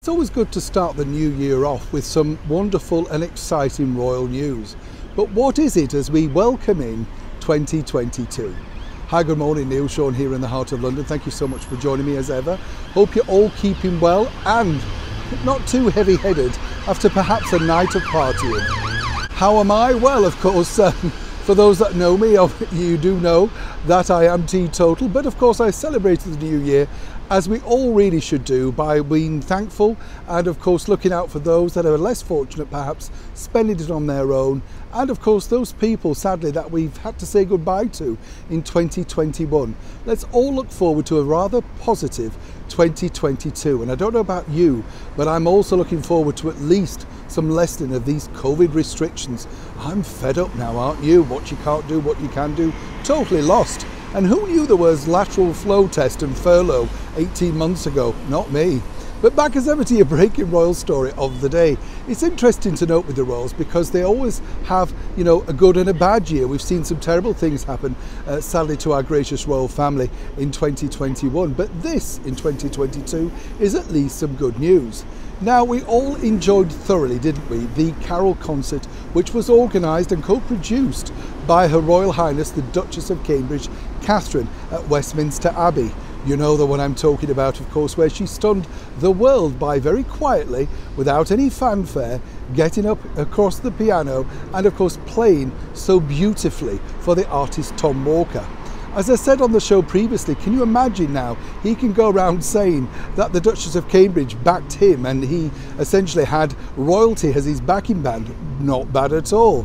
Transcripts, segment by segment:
It's always good to start the new year off with some wonderful and exciting royal news. But what is it as we welcome in 2022? Hi, good morning, Neil Sean here in the heart of London. Thank you so much for joining me as ever. Hope you're all keeping well and not too heavy-headed after perhaps a night of partying. How am I? Well, of course, for those that know me, you do know that I am teetotal, but of course I celebrated the new year as we all really should do, by being thankful and of course looking out for those that are less fortunate, perhaps spending it on their own, and of course those people sadly that we've had to say goodbye to in 2021. Let's all look forward to a rather positive 2022, and I don't know about you, but I'm also looking forward to at least some lessening of these COVID restrictions. I'm fed up now, aren't you? What you can't do, what you can do, totally lost. And who knew there was lateral flow test and furlough 18 months ago? Not me. But back as ever to your breaking royal story of the day. It's interesting to note with the royals because they always have, a good and a bad year. We've seen some terrible things happen, sadly, to our gracious royal family in 2021. But this, in 2022, is at least some good news. Now, we all enjoyed thoroughly, didn't we, the carol concert, which was organised and co-produced by Her Royal Highness the Duchess of Cambridge, Catherine, at Westminster Abbey. You know the one I'm talking about, of course, where she stunned the world by very quietly, without any fanfare, getting up across the piano and, of course, playing so beautifully for the artist Tom Walker. As I said on the show previously, can you imagine now he can go around saying that the Duchess of Cambridge backed him and he essentially had royalty as his backing band? Not bad at all.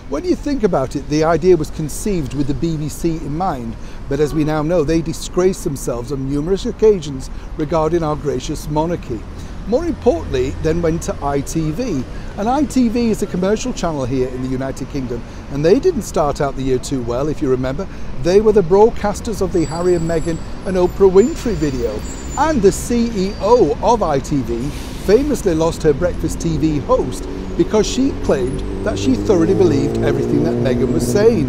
When you think about it, the idea was conceived with the BBC in mind, but as we now know, they disgraced themselves on numerous occasions regarding our gracious monarchy. More importantly, then went to ITV. And ITV is a commercial channel here in the United Kingdom, and they didn't start out the year too well, if you remember. They were the broadcasters of the Harry and Meghan and Oprah Winfrey video. And the CEO of ITV famously lost her breakfast TV host because she claimed that she thoroughly believed everything that Meghan was saying.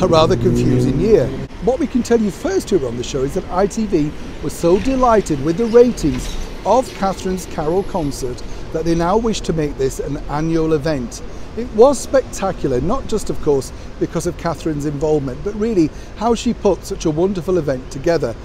A rather confusing year. What we can tell you first here on the show is that ITV was so delighted with the ratings of Catherine's carol concert that they now wish to make this an annual event. It was spectacular, not just of course because of Catherine's involvement, but really how she put such a wonderful event together.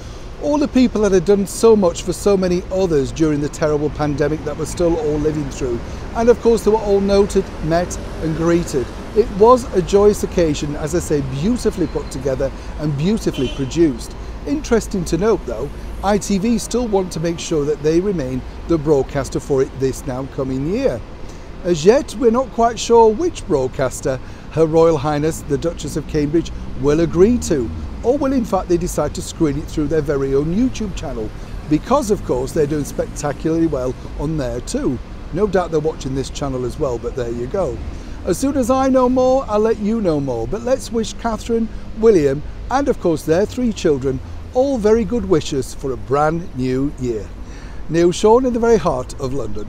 All the people that had done so much for so many others during the terrible pandemic that we're still all living through. And of course they were all noted, met and greeted. It was a joyous occasion, as I say, beautifully put together and beautifully produced. Interesting to note though, ITV still want to make sure that they remain the broadcaster for it this now coming year. As yet, we're not quite sure which broadcaster Her Royal Highness the Duchess of Cambridge will agree to, or will in fact they decide to screen it through their very own YouTube channel, because of course they're doing spectacularly well on there too. No doubt they're watching this channel as well, but there you go. As soon as I know more, I'll let you know more, but let's wish Catherine, William and of course their 3 children all very good wishes for a brand new year. Neil Sean in the very heart of London.